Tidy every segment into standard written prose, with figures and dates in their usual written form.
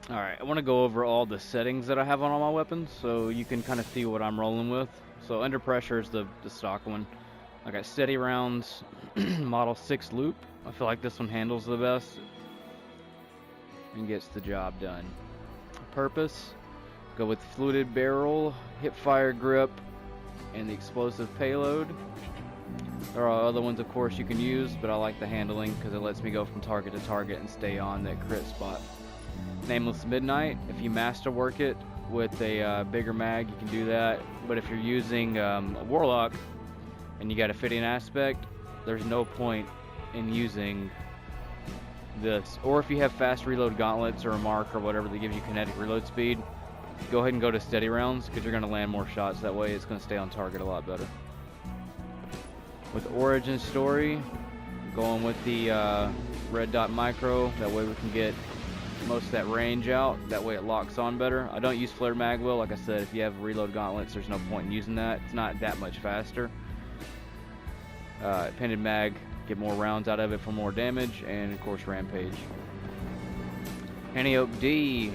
Alright, I want to go over all the settings that I have on all my weapons so you can kind of see what I'm rolling with. So under pressure is the stock one. I got steady rounds, model 6 loop. I feel like this one handles the best and gets the job done. Purpose, go with fluted barrel, hip fire grip, and the explosive payload. There are other ones of course you can use, but I like the handling because it lets me go from target to target and stay on that crit spot. Nameless Midnight, if you masterwork it with a bigger mag, you can do that. But if you're using a Warlock and you got a fitting aspect, there's no point in using this. Or if you have fast reload gauntlets or a mark or whatever that gives you kinetic reload speed, go ahead and go to steady rounds because you're going to land more shots that way. It's going to stay on target a lot better. With Origin Story, going with the red dot micro, that way we can get most of that range out, that way it locks on better. I don't use flare mag wheel. Like I said, if you have reload gauntlets, there's no point in using that. It's not that much faster. Appended mag, get more rounds out of it for more damage, and of course Rampage. Antiope D,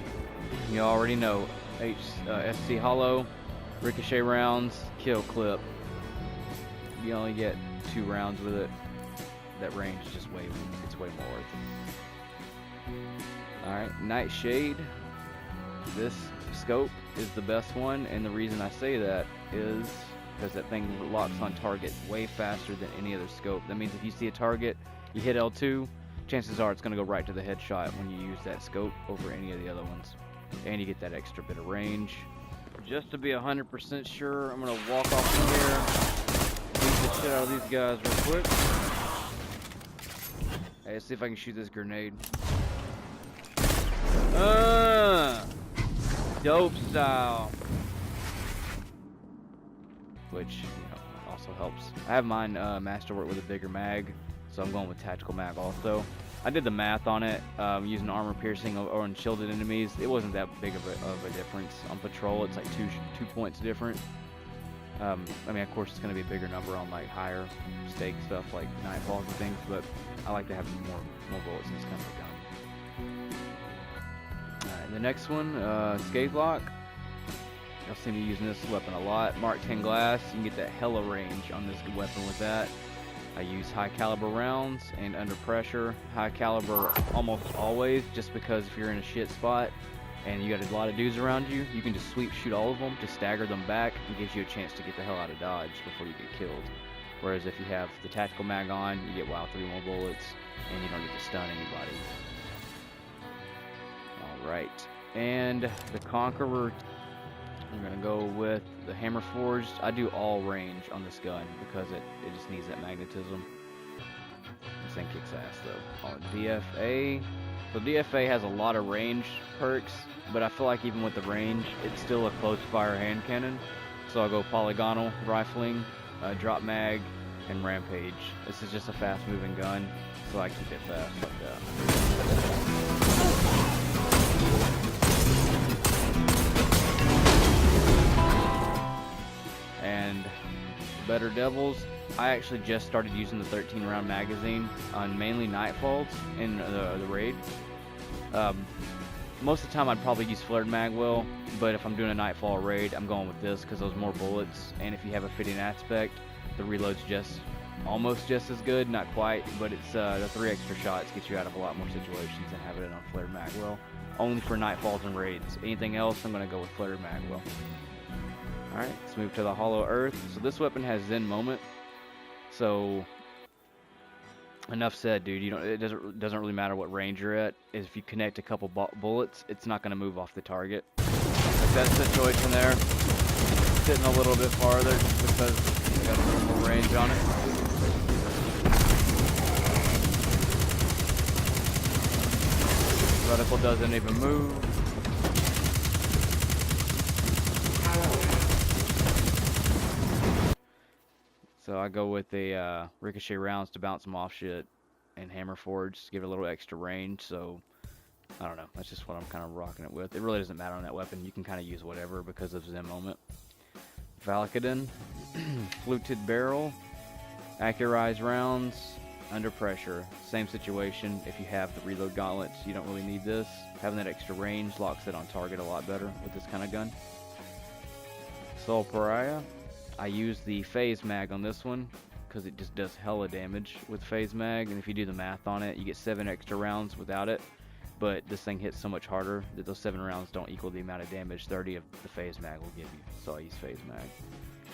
you already know, SC Hollow, ricochet rounds, kill clip. You only get 2 rounds with it. That range is just way more worth it. Alright, Nightshade. This scope is the best one, and the reason I say that is because that thing locks on target way faster than any other scope. That means if you see a target, you hit L2, chances are it's going to go right to the headshot when you use that scope over any of the other ones. And you get that extra bit of range. Just to be 100% sure, I'm going to walk off from here, beat the shit out of these guys real quick. Hey, let's see if I can shoot this grenade. Dope style. Which, you know, also helps. I have mine masterwork with a bigger mag, so I'm going with tactical mag also. I did the math on it, using armor piercing or on shielded enemies. It wasn't that big of a difference. On patrol, it's like two points different. I mean, of course, it's going to be a bigger number on like higher stake stuff like nightfalls and things, but I like to have more bullets in this kind of a gun. Alright, the next one, Scathe Lock. You'll see me using this weapon a lot. Mark 10 glass, you can get that hella range on this weapon with that. I use high caliber rounds and under pressure. High caliber almost always, just because if you're in a shit spot and you got a lot of dudes around you, you can just sweep shoot all of them to stagger them back and gives you a chance to get the hell out of dodge before you get killed. Whereas if you have the tactical mag on, you get wow 3 more bullets and you don't get to stun anybody. Alright, and the Conqueror, I'm going to go with the Hammer Forged. I do all range on this gun because it just needs that magnetism. This thing kicks ass though. Oh, DFA. So DFA has a lot of range perks, but I feel like even with the range, it's still a close fire hand cannon. So I'll go polygonal rifling, drop mag, and rampage. This is just a fast moving gun, so I keep it fast like that. And Better Devils, I actually just started using the 13 round magazine on mainly nightfalls in the raid. Most of the time I'd probably use flared mag well, but if I'm doing a nightfall raid, I'm going with this because those more bullets, and if you have a fitting aspect, the reload's almost just as good, not quite, but it's the 3 extra shots get you out of a lot more situations than having it on flared mag well. Only for nightfalls and raids. Anything else, I'm going to go with flared mag well. Alright, let's move to the Hollow Earth. So this weapon has Zen Moment. So, enough said, dude. It doesn't really matter what range you're at. If you connect a couple bullets, it's not going to move off the target. Like that situation there, sitting a little bit farther just because I got a little more range on it. Reticle doesn't even move. So I go with the ricochet rounds to bounce them off shit, and hammer forge to give it a little extra range. So I don't know, that's just what I'm kind of rocking it with. It really doesn't matter on that weapon. You can kind of use whatever because of Zen Moment. Valakadon, fluted barrel, accurized rounds, under pressure, same situation. If you have the reload gauntlets, you don't really need this. Having that extra range locks it on target a lot better with this kind of gun. Soul Pariah, I use the phase mag on this one because it just does hella damage with phase mag, and if you do the math on it, you get 7 extra rounds without it, but this thing hits so much harder that those 7 rounds don't equal the amount of damage 30 of the phase mag will give you, so I use phase mag.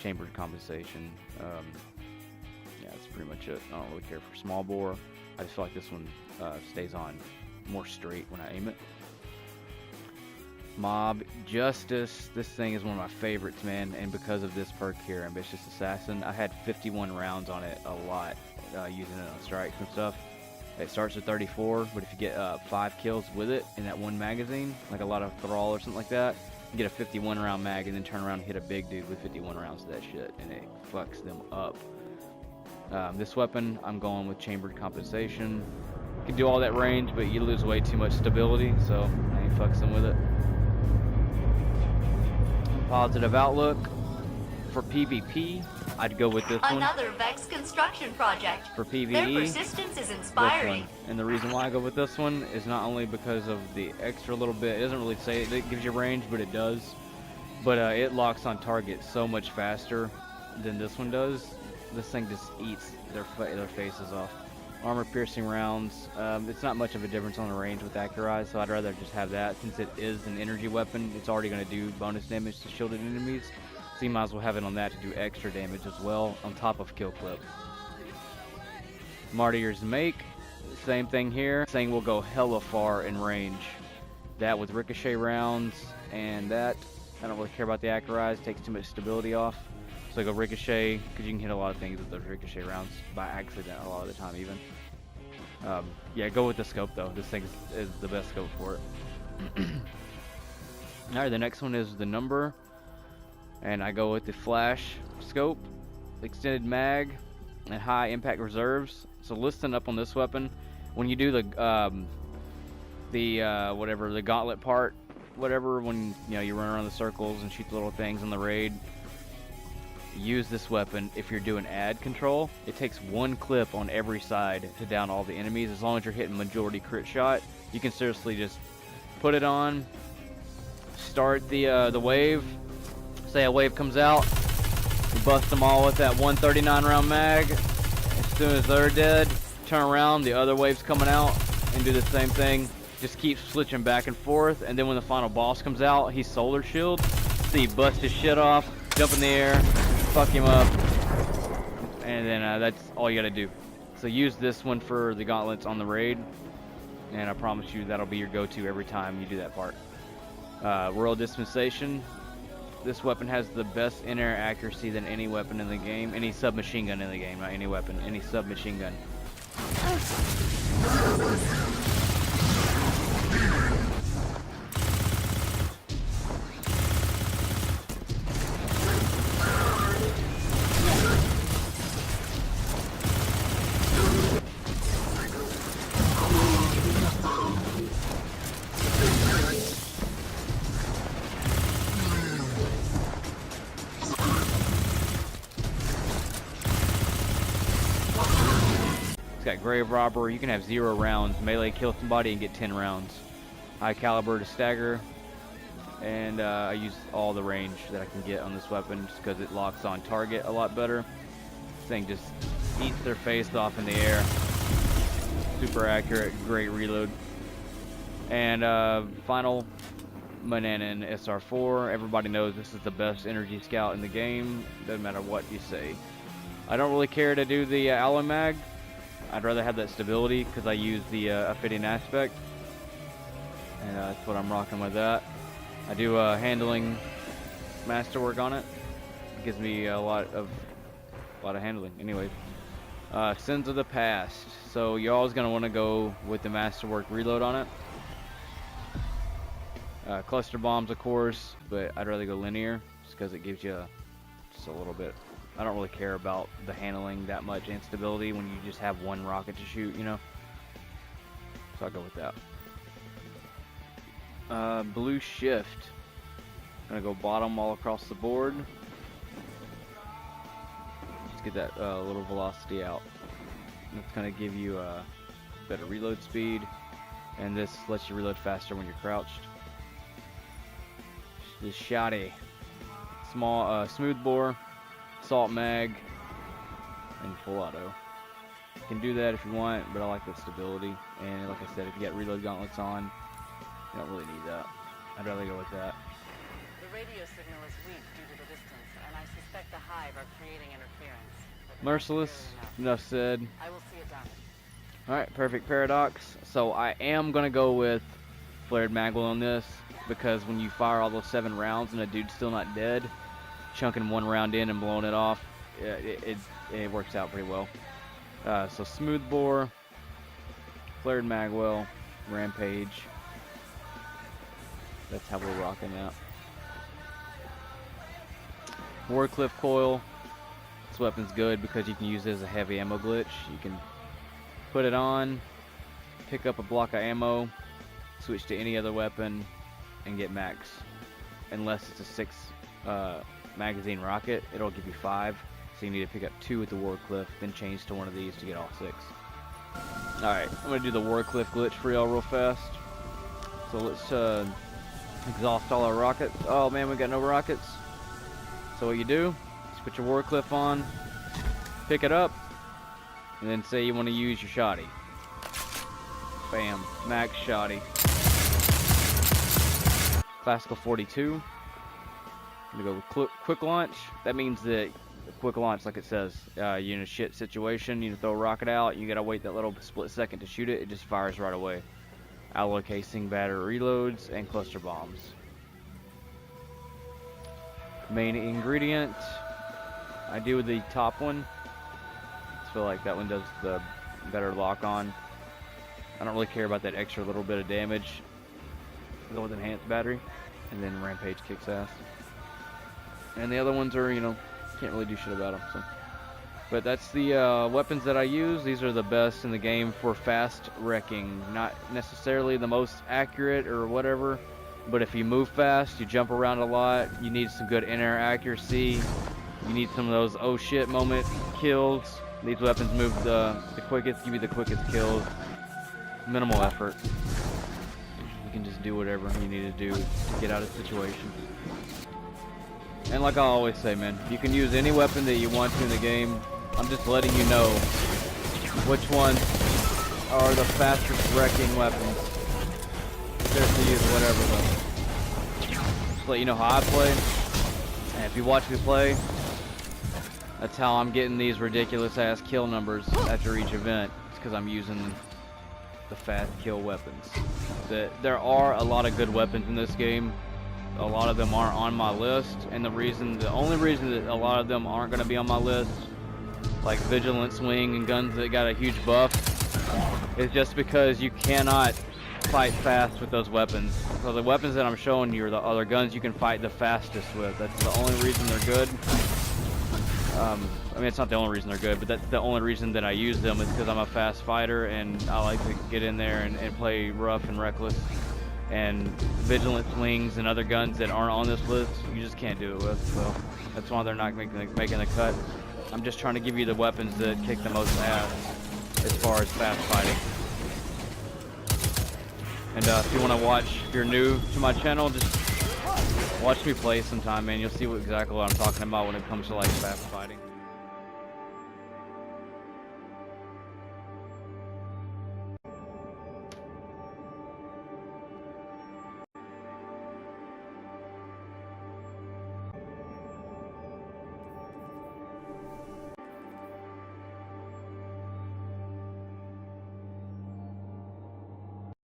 Chambered compensation, yeah, that's pretty much it. I don't really care for small bore. I just feel like this one stays on more straight when I aim it. Mob Justice, this thing is one of my favorites, man, and because of this perk here, Ambitious Assassin, I had 51 rounds on it a lot, using it on strikes and stuff. It starts at 34, but if you get 5 kills with it in that one magazine, like a lot of Thrall or something like that, you get a 51 round mag and then turn around and hit a big dude with 51 rounds of that shit, and it fucks them up. This weapon, I'm going with Chambered Compensation. You can do all that range, but you lose way too much stability, so I ain't fucking with it. Positive outlook. For PvP, I'd go with this one. Another Vex construction project. For PVE, their persistence is inspiring. This one. And the reason why I go with this one is not only because of the extra little bit, it doesn't really say it gives you range, but it does. But it locks on target so much faster than this one does. This thing just eats their faces off. Armor piercing rounds, it's not much of a difference on the range with Accurize, so I'd rather just have that. Since it is an energy weapon, it's already going to do bonus damage to shielded enemies, so you might as well have it on that to do extra damage as well, on top of kill clip. Martyr's Make, same thing here. This thing will go hella far in range. That with ricochet rounds, and that, I don't really care about the Accurize, takes too much stability off. So I go ricochet, because you can hit a lot of things with those ricochet rounds by accident a lot of the time even. Yeah, go with the scope though. This thing is the best scope for it. Alright, the next one is the number. And I go with the flash scope, extended mag, and high impact reserves. So listen up on this weapon. When you do the gauntlet part, whatever, when you run around the circles and shoot the little things on the raid, use this weapon if you're doing ad control. It takes 1 clip on every side to down all the enemies. As long as you're hitting majority crit shot, you can seriously just put it on, start the wave, say a wave comes out, you bust them all with that 139 round mag. As soon as they're dead, turn around, the other wave's coming out, and do the same thing. Just keep switching back and forth, and then when the final boss comes out, he's solar shield, so you bust his shit off, jump in the air, fuck him up, and then that's all you gotta do. So use this one for the gauntlets on the raid, and I promise you that'll be your go-to every time you do that part. Royal Dispensation. This weapon has the best in-air accuracy than any weapon in the game, any submachine gun in the game, not any weapon, any submachine gun. Got Grave Robber, you can have 0 rounds, melee kill somebody and get 10 rounds. High caliber to stagger, and I use all the range that I can get on this weapon just because it locks on target a lot better. This thing just eats their face off in the air. Super accurate, great reload. And final, Mananan SR4. Everybody knows this is the best energy scout in the game, doesn't matter what you say. I don't really care to do the alloy mag. I'd rather have that stability because I use the fitting aspect, and that's what I'm rocking with that. I do handling masterwork on it. It gives me a lot of handling. Anyways, Sins of the Past. So you're always gonna want to go with the masterwork reload on it. Cluster bombs, of course, but I'd rather go linear just because it gives you just a little bit. I don't really care about the handling that much and stability when you just have 1 rocket to shoot, So I'll go with that. Blue Shift. I'm gonna go bottom all across the board. Just get that little velocity out. That's gonna give you better reload speed, and this lets you reload faster when you're crouched. This shoddy, small, smooth bore, assault mag, and full auto. You can do that if you want, but I like the stability. And like I said, if you got reload gauntlets on, you don't really need that. I'd rather go with that. The radio signal is weak due to the distance, and I suspect the Hive are creating interference. Merciless, enough said. I will see it done. Alright, perfect paradox. So I am gonna go with flared magwell on this, because when you fire all those 7 rounds and a dude's still not dead, chunking 1 round in and blowing it off, it works out pretty well. So smooth bore, flared magwell, rampage. That's how we're rocking out. Warcliff coil. This weapon's good because you can use it as a heavy ammo glitch. You can put it on, pick up a block of ammo, switch to any other weapon, and get max. Unless it's a 6 magazine rocket, it'll give you 5. So you need to pick up 2 with the Warcliff, then change to one of these to get all 6. Alright, I'm going to do the Warcliff glitch for y'all real fast. So let's exhaust all our rockets. Oh man, we got no rockets. So what you do, just put your Warcliff on, pick it up, and then say you want to use your shoddy. Bam, max shoddy. Classical 42. I'm gonna go with quick launch. That means that quick launch, like it says, you're in a shit situation, you throw a rocket out, you gotta wait that little split second to shoot it, it just fires right away. Alloy casing, battery reloads, and cluster bombs. Main ingredient, I do with the top one. I feel like that one does the better lock on. I don't really care about that extra little bit of damage. Go with enhanced battery, and then rampage kicks ass. And the other ones are, you know, can't really do shit about them. So. But that's the weapons that I use. These are the best in the game for fast wrecking. Not necessarily the most accurate or whatever, but if you move fast, you jump around a lot, you need some good in-air accuracy, you need some of those oh shit moment kills. These weapons move the quickest, give you the quickest kills. Minimal effort. You can just do whatever you need to do to get out of the situation. And like I always say, man, you can use any weapon that you want to in the game. I'm just letting you know which ones are the fastest wrecking weapons. Seriously, use whatever though. Just let you know how I play. And if you watch me play, that's how I'm getting these ridiculous ass kill numbers after each event. It's because I'm using the fast kill weapons. There are a lot of good weapons in this game. A lot of them aren't on my list, and the only reason that a lot of them aren't going to be on my list, like Vigilant Swing and guns that got a huge buff, is just because you cannot fight fast with those weapons. So the weapons that I'm showing you are the other guns you can fight the fastest with. That's the only reason they're good. I mean, it's not the only reason they're good, but that's the only reason that I use them is because I'm a fast fighter and I like to get in there and play rough and reckless. And Vigilant Swings and other guns that aren't on this list, you just can't do it with. So that's why they're not making the cut. I'm just trying to give you the weapons that kick the most ass as far as fast fighting. And if you want to watch, if you're new to my channel, just watch me play sometime, man. You'll see exactly what I'm talking about when it comes to like fast fighting.